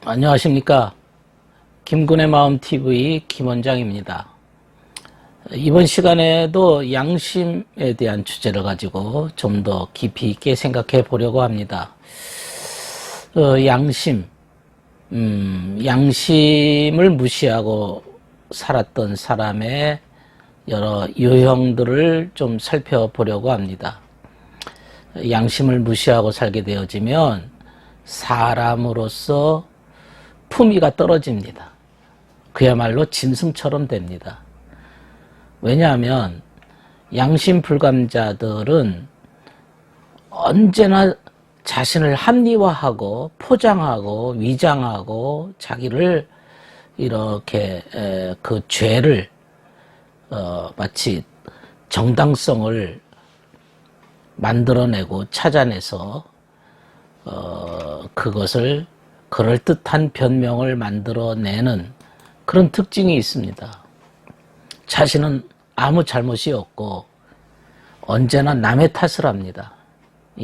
안녕하십니까. 김군의 마음TV 김원장입니다. 이번 시간에도 양심에 대한 주제를 가지고 좀 더 깊이 있게 생각해 보려고 합니다. 양심을 무시하고 살았던 사람의 여러 유형들을 좀 살펴보려고 합니다. 양심을 무시하고 살게 되어지면 사람으로서 품위가 떨어집니다. 그야말로 짐승처럼 됩니다. 왜냐하면 양심불감자들은 언제나 자신을 합리화하고 포장하고 위장하고 자기를 이렇게 그 죄를 마치 정당성을 만들어내고 찾아내서 그것을 그럴듯한 변명을 만들어내는 그런 특징이 있습니다. 자신은 아무 잘못이 없고 언제나 남의 탓을 합니다.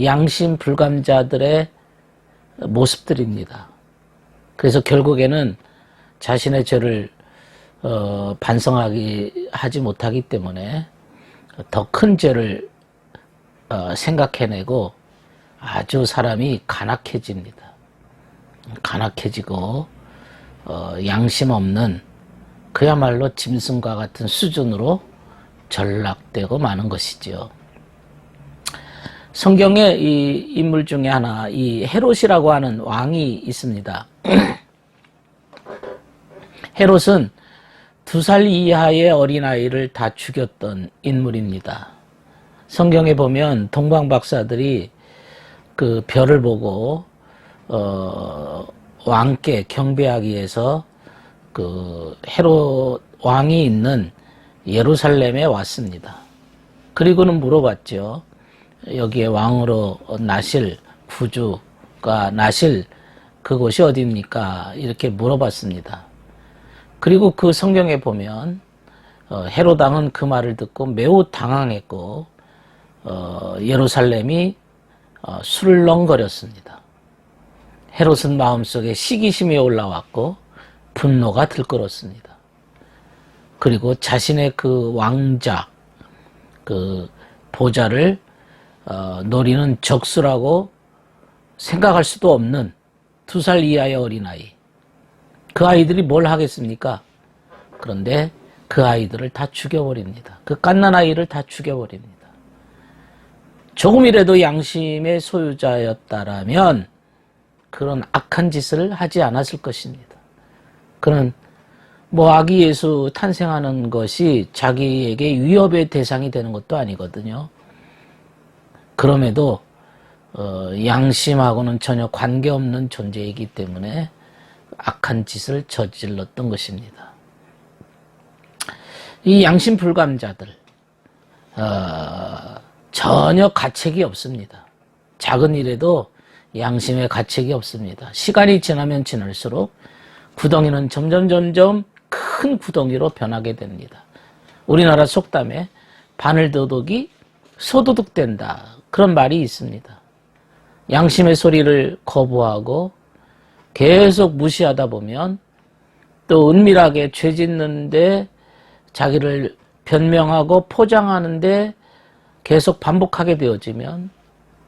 양심 불감자들의 모습들입니다. 그래서 결국에는 자신의 죄를 반성하지 못하기 때문에 더 큰 죄를 생각해내고 아주 사람이 간악해집니다. 간악해지고 양심 없는 그야말로 짐승과 같은 수준으로 전락되고 마는 것이죠. 성경에 이 인물 중에 하나, 이 헤롯이라고 하는 왕이 있습니다. 헤롯은 2살 이하의 어린아이를 다 죽였던 인물입니다. 성경에 보면 동방박사들이 그 별을 보고 왕께 경배하기 위해서 그 헤롯 왕이 있는 예루살렘에 왔습니다. 그리고는 물어봤죠. 여기에 왕으로 나실 구주가 나실 그곳이 어디입니까? 이렇게 물어봤습니다. 그리고 그 성경에 보면 헤롯 왕은 그 말을 듣고 매우 당황했고 예루살렘이 술렁거렸습니다. 헤롯은 마음속에 시기심이 올라왔고 분노가 들끓었습니다. 그리고 자신의 그 왕자, 그 보좌를 노리는 적수라고 생각할 수도 없는 2살 이하의 어린아이. 그 아이들이 뭘 하겠습니까? 그런데 그 아이들을 다 죽여버립니다. 그 갓난아이를 다 죽여버립니다. 조금이라도 양심의 소유자였다라면 그런 악한 짓을 하지 않았을 것입니다. 그는 아기 예수 탄생하는 것이 자기에게 위협의 대상이 되는 것도 아니거든요. 그럼에도 양심하고는 전혀 관계없는 존재이기 때문에 악한 짓을 저질렀던 것입니다. 이 양심 불감자들 전혀 가책이 없습니다. 작은 일에도 양심의 가책이 없습니다. 시간이 지나면 지날수록 구덩이는 점점 큰 구덩이로 변하게 됩니다. 우리나라 속담에 바늘도둑이 소도둑된다, 그런 말이 있습니다. 양심의 소리를 거부하고 계속 무시하다 보면 또 은밀하게 죄 짓는데 자기를 변명하고 포장하는데 계속 반복하게 되어지면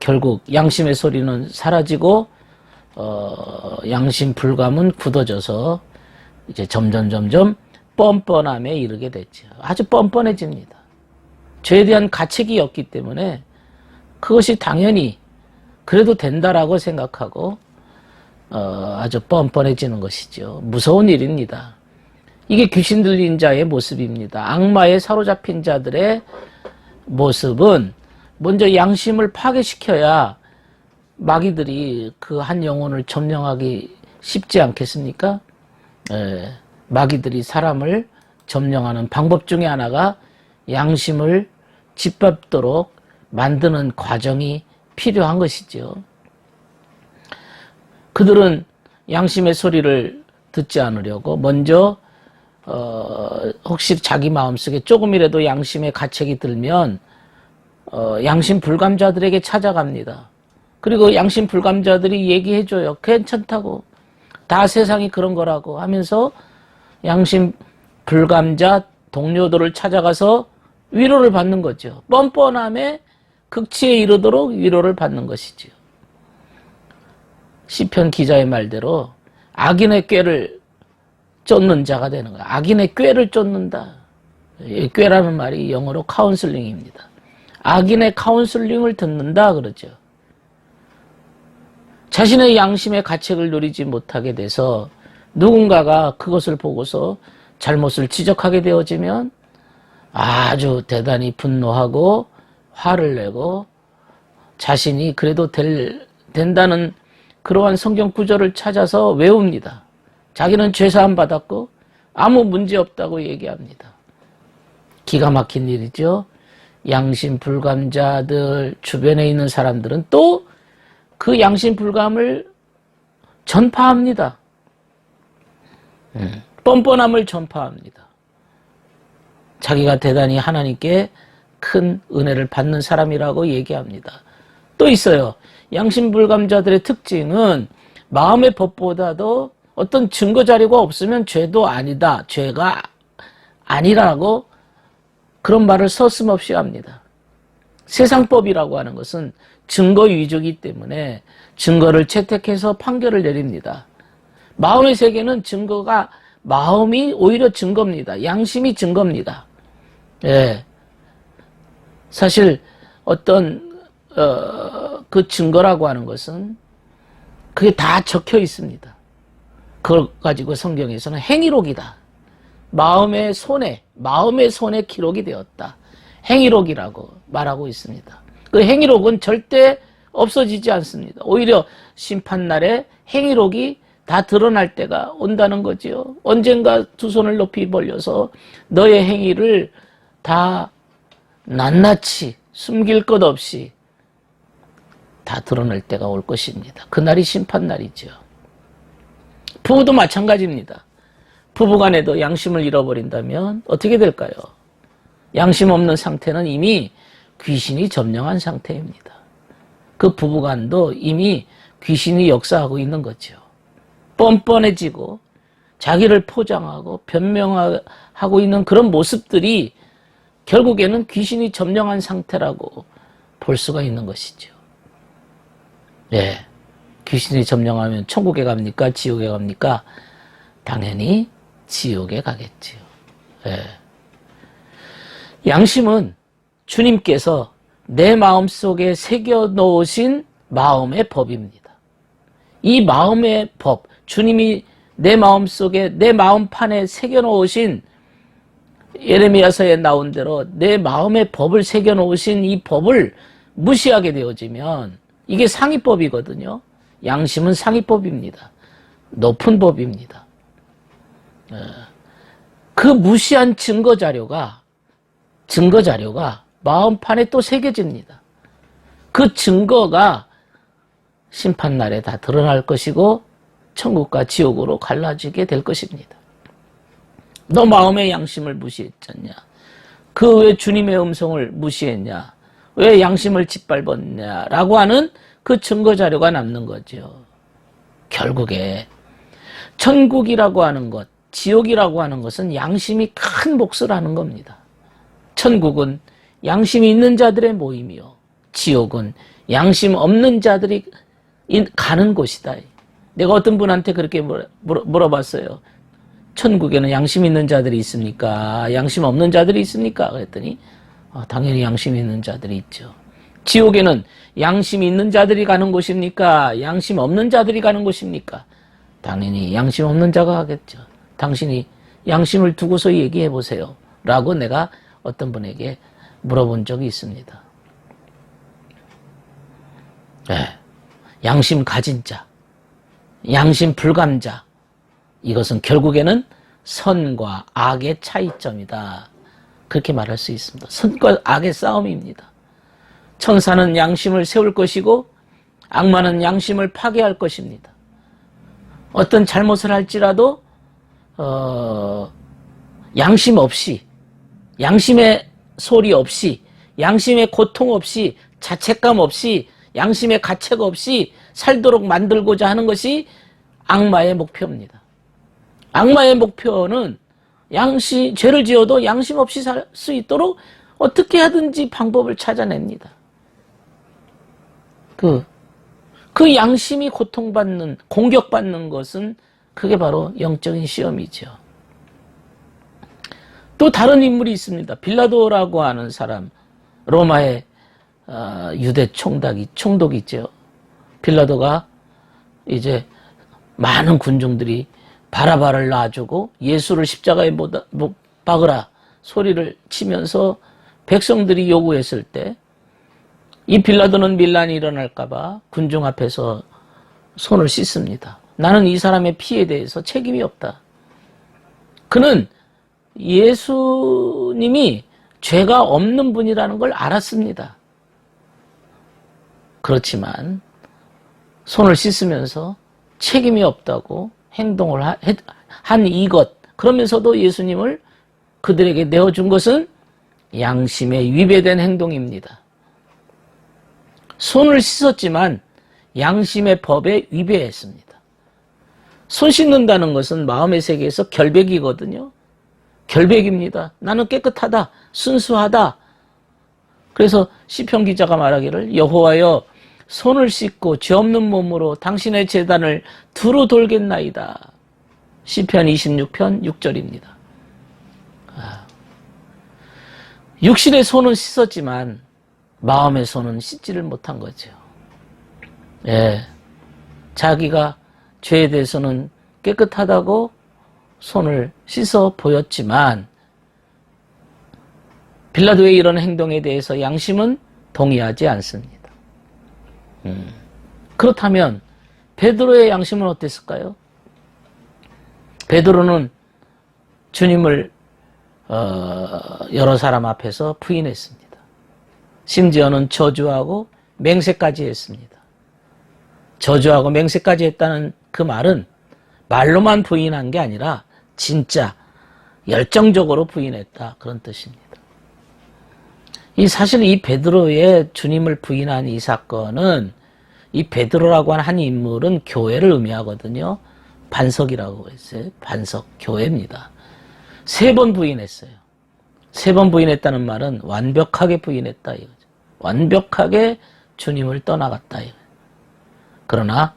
결국 양심의 소리는 사라지고 양심 불감은 굳어져서 이제 점점 뻔뻔함에 이르게 됐죠. 아주 뻔뻔해집니다. 죄에 대한 가책이 없기 때문에 그것이 당연히 그래도 된다라고 생각하고 아주 뻔뻔해지는 것이죠. 무서운 일입니다. 이게 귀신 들린 자의 모습입니다. 악마에 사로잡힌 자들의 모습은 먼저 양심을 파괴시켜야 마귀들이 그 한 영혼을 점령하기 쉽지 않겠습니까? 마귀들이 사람을 점령하는 방법 중에 하나가 양심을 짓밟도록 만드는 과정이 필요한 것이죠. 그들은 양심의 소리를 듣지 않으려고 먼저 혹시 자기 마음속에 조금이라도 양심의 가책이 들면 양심 불감자들에게 찾아갑니다. 그리고 양심 불감자들이 얘기해줘요. 괜찮다고. 다 세상이 그런 거라고 하면서 양심 불감자 동료들을 찾아가서 위로를 받는 거죠. 뻔뻔함에 극치에 이르도록 위로를 받는 것이지요. 시편 기자의 말대로 악인의 꾀를 쫓는 자가 되는 거예요. 악인의 꾀를 쫓는다. 꾀라는 말이 영어로 카운슬링입니다. 악인의 카운슬링을 듣는다 그러죠. 자신의 양심의 가책을 누리지 못하게 돼서 누군가가 그것을 보고서 잘못을 지적하게 되어지면 아주 대단히 분노하고 화를 내고 자신이 그래도 된다는 그러한 성경 구절을 찾아서 외웁니다. 자기는 죄사함 받았고 아무 문제 없다고 얘기합니다. 기가 막힌 일이죠. 양심 불감자들 주변에 있는 사람들은 또 그 양심 불감을 전파합니다. 뻔뻔함을 전파합니다. 자기가 대단히 하나님께 큰 은혜를 받는 사람이라고 얘기합니다. 또 있어요. 양심 불감자들의 특징은 마음의 법보다도 어떤 증거 자료가 없으면 죄도 아니다, 죄가 아니라고 그런 말을 서슴없이 합니다. 세상법이라고 하는 것은 증거 위주이기 때문에 증거를 채택해서 판결을 내립니다. 마음의 세계는 증거가 마음이 오히려 증거입니다. 양심이 증거입니다. 예. 사실 어떤 그 증거라고 하는 것은 그게 다 적혀 있습니다. 그걸 가지고 성경에서는 행위록이다. 마음의 손에 기록이 되었다. 행위록이라고 말하고 있습니다. 그 행위록은 절대 없어지지 않습니다. 오히려 심판날에 행위록이 다 드러날 때가 온다는 거지요. 언젠가 두 손을 높이 벌려서 너의 행위를 다 낱낱이 숨길 것 없이 다 드러낼 때가 올 것입니다. 그날이 심판날이죠. 부부도 마찬가지입니다. 부부간에도 양심을 잃어버린다면 어떻게 될까요? 양심 없는 상태는 이미 귀신이 점령한 상태입니다. 그 부부간도 이미 귀신이 역사하고 있는 거죠. 뻔뻔해지고 자기를 포장하고 변명하고 있는 그런 모습들이 결국에는 귀신이 점령한 상태라고 볼 수가 있는 것이죠. 예, 귀신이 점령하면 천국에 갑니까? 지옥에 갑니까? 당연히 지옥에 가겠지요. 예. 양심은 주님께서 내 마음속에 새겨놓으신 마음의 법입니다. 이 마음의 법, 주님이 내 마음속에 내 마음판에 새겨놓으신 예레미야서에 나온 대로 내 마음의 법을 새겨놓으신 이 법을 무시하게 되어지면 이게 상위법이거든요. 양심은 상위법입니다. 높은 법입니다. 그 무시한 증거 자료가 마음판에 또 새겨집니다. 그 증거가 심판날에 다 드러날 것이고 천국과 지옥으로 갈라지게 될 것입니다. 너 마음의 양심을 무시했잖냐? 그 왜 주님의 음성을 무시했냐? 왜 양심을 짓밟았냐? 라고 하는 그 증거 자료가 남는 거죠. 결국에 천국이라고 하는 것, 지옥이라고 하는 것은 양심이 큰 몫을 하는 겁니다. 천국은 양심이 있는 자들의 모임이요, 지옥은 양심 없는 자들이 가는 곳이다. 내가 어떤 분한테 그렇게 물어봤어요. 천국에는 양심 있는 자들이 있습니까? 양심 없는 자들이 있습니까? 그랬더니 당연히 양심 있는 자들이 있죠. 지옥에는 양심 있는 자들이 가는 곳입니까? 양심 없는 자들이 가는 곳입니까? 당연히 양심 없는 자가 가겠죠. 당신이 양심을 두고서 얘기해 보세요. 라고 내가 어떤 분에게 물어본 적이 있습니다. 네. 양심 가진 자, 양심 불감자, 이것은 결국에는 선과 악의 차이점이다. 그렇게 말할 수 있습니다. 선과 악의 싸움입니다. 천사는 양심을 세울 것이고 악마는 양심을 파괴할 것입니다. 어떤 잘못을 할지라도 양심 없이, 양심의 소리 없이, 양심의 고통 없이, 자책감 없이, 양심의 가책 없이 살도록 만들고자 하는 것이 악마의 목표입니다. 악마의 목표는 죄를 지어도 양심 없이 살 수 있도록 어떻게 하든지 방법을 찾아냅니다. 그 양심이 고통받는, 공격받는 것은 그게 바로 영적인 시험이죠. 또 다른 인물이 있습니다. 빌라도라고 하는 사람, 로마의 유대 총독이죠. 빌라도가 이제 많은 군중들이 바라바를 놔주고 예수를 십자가에 못 박으라 소리를 치면서 백성들이 요구했을 때 이 빌라도는 밀란이 일어날까봐 군중 앞에서 손을 씻습니다. 나는 이 사람의 피에 대해서 책임이 없다. 그는 예수님이 죄가 없는 분이라는 걸 알았습니다. 그렇지만 손을 씻으면서 책임이 없다고 행동을 한 이것, 그러면서도 예수님을 그들에게 내어준 것은 양심에 위배된 행동입니다. 손을 씻었지만 양심의 법에 위배했습니다. 손 씻는다는 것은 마음의 세계에서 결백이거든요. 결백입니다. 나는 깨끗하다, 순수하다. 그래서 시편 기자가 말하기를 여호와여 손을 씻고 죄 없는 몸으로 당신의 제단을 두루 돌겠나이다. 시편 26편 6절입니다. 육신의 손은 씻었지만 마음의 손은 씻지를 못한 거죠. 예, 자기가 죄에 대해서는 깨끗하다고 손을 씻어 보였지만 빌라도의 이런 행동에 대해서 양심은 동의하지 않습니다. 그렇다면 베드로의 양심은 어땠을까요? 베드로는 주님을 여러 사람 앞에서 부인했습니다. 심지어는 저주하고 맹세까지 했습니다. 저주하고 맹세까지 했다는 그 말은 말로만 부인한 게 아니라 진짜 열정적으로 부인했다, 그런 뜻입니다. 사실 이 베드로의 주님을 부인한 이 사건은 이 베드로라고 하는 한 인물은 교회를 의미하거든요. 반석이라고 했어요. 반석, 교회입니다. 3번 부인했어요. 3번 부인했다는 말은 완벽하게 부인했다 이거죠. 완벽하게 주님을 떠나갔다 이거죠. 그러나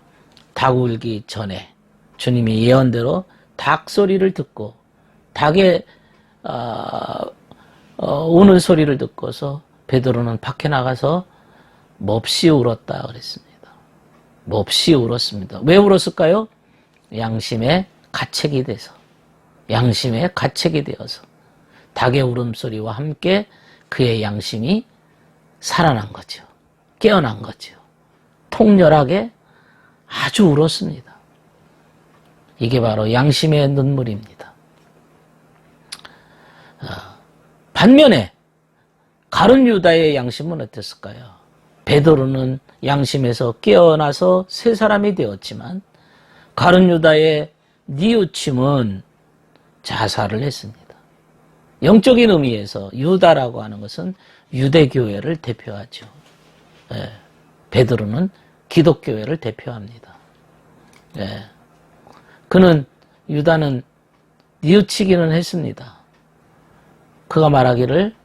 닭 울기 전에 주님이 예언대로 닭 소리를 듣고 닭의 우는 소리를 듣고서 베드로는 밖에 나가서 몹시 울었다 그랬습니다. 몹시 울었습니다. 왜 울었을까요? 양심의 가책이 돼서, 양심의 가책이 되어서 닭의 울음소리와 함께 그의 양심이 살아난 거죠. 깨어난 거죠. 통렬하게 아주 울었습니다. 이게 바로 양심의 눈물입니다. 반면에 가룟 유다의 양심은 어땠을까요? 베드로는 양심에서 깨어나서 새 사람이 되었지만 가룟 유다의 뉘우침은 자살을 했습니다. 영적인 의미에서 유다라고 하는 것은 유대교회를 대표하죠. 베드로는 기독교회를 대표합니다. 유다는 뉘우치기는 했습니다. 그가 말하기를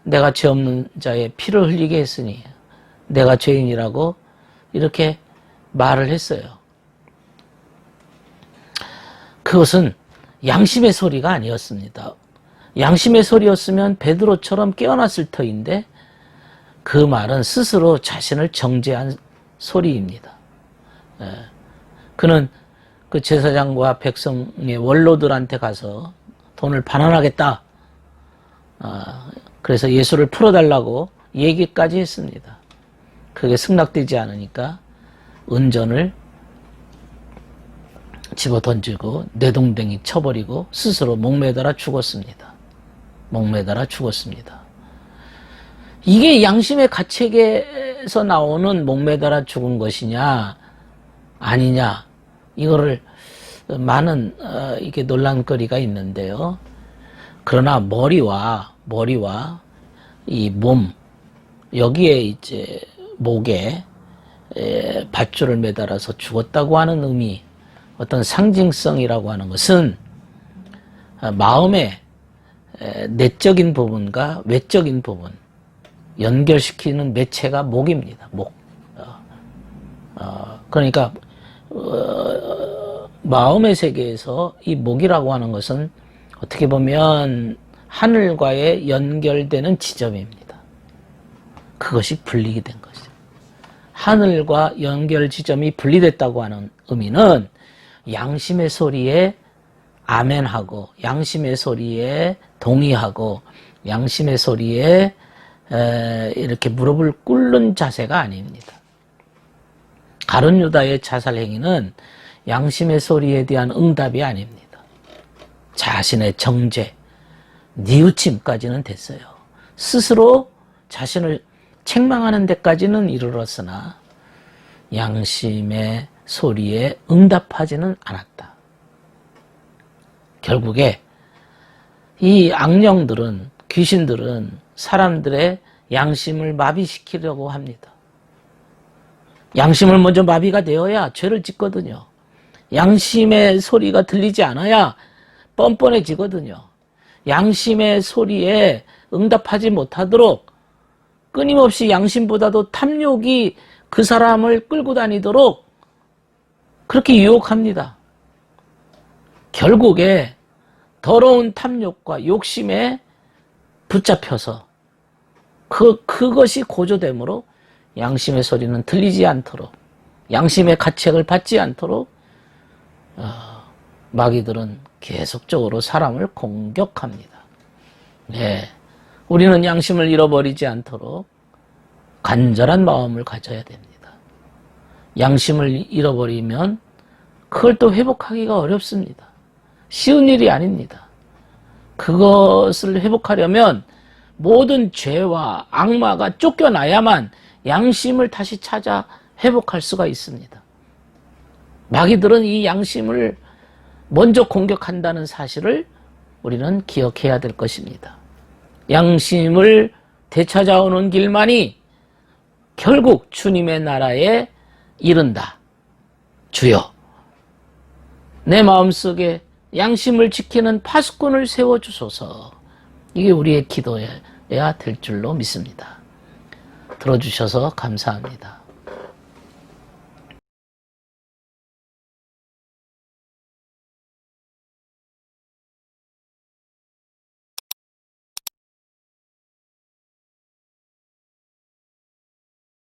내가 죄 없는 자의 피를 흘리게 했으니 내가 죄인이라고 이렇게 말을 했어요. 그것은 양심의 소리가 아니었습니다. 양심의 소리였으면 베드로처럼 깨어났을 터인데 그 말은 스스로 자신을 정죄한 소리입니다. 그는 그 제사장과 백성의 원로들한테 가서 돈을 반환하겠다. 그래서 예수를 풀어달라고 얘기까지 했습니다. 그게 승낙되지 않으니까 은전을 집어 던지고 뇌동댕이 쳐버리고 스스로 목매달아 죽었습니다. 목매달아 죽었습니다. 이게 양심의 가책에서 나오는 목매달아 죽은 것이냐 아니냐, 이거를 많은 이게 논란거리가 있는데요. 그러나 머리와 이 몸, 여기에 이제 목에 밧줄을 매달아서 죽었다고 하는 의미, 어떤 상징성이라고 하는 것은 마음의 내적인 부분과 외적인 부분 연결시키는 매체가 목입니다. 목. 그러니까 마음의 세계에서 이 목이라고 하는 것은 어떻게 보면 하늘과의 연결되는 지점입니다. 그것이 분리게 된 것이죠. 하늘과 연결 지점이 분리됐다고 하는 의미는 양심의 소리에 아멘하고 양심의 소리에 동의하고 양심의 소리에 이렇게 무릎을 꿇는 자세가 아닙니다. 가룟 유다의 자살 행위는 양심의 소리에 대한 응답이 아닙니다. 자신의 정죄, 뉘우침까지는 됐어요. 스스로 자신을 책망하는 데까지는 이르렀으나 양심의 소리에 응답하지는 않았다. 결국에 이 악령들은, 귀신들은 사람들의 양심을 마비시키려고 합니다. 양심을 먼저 마비가 되어야 죄를 짓거든요. 양심의 소리가 들리지 않아야 뻔뻔해지거든요. 양심의 소리에 응답하지 못하도록 끊임없이 양심보다도 탐욕이 그 사람을 끌고 다니도록 그렇게 유혹합니다. 결국에 더러운 탐욕과 욕심에 붙잡혀서 그것이 고조되므로 양심의 소리는 들리지 않도록, 양심의 가책을 받지 않도록 마귀들은 계속적으로 사람을 공격합니다. 네, 우리는 양심을 잃어버리지 않도록 간절한 마음을 가져야 됩니다. 양심을 잃어버리면 그걸 또 회복하기가 어렵습니다. 쉬운 일이 아닙니다. 그것을 회복하려면 모든 죄와 악마가 쫓겨나야만 양심을 다시 찾아 회복할 수가 있습니다. 마귀들은 이 양심을 먼저 공격한다는 사실을 우리는 기억해야 될 것입니다. 양심을 되찾아오는 길만이 결국 주님의 나라에 이른다. 주여, 내 마음속에 양심을 지키는 파수꾼을 세워주소서. 이게 우리의 기도여야 될 줄로 믿습니다. 들어주셔서 감사합니다.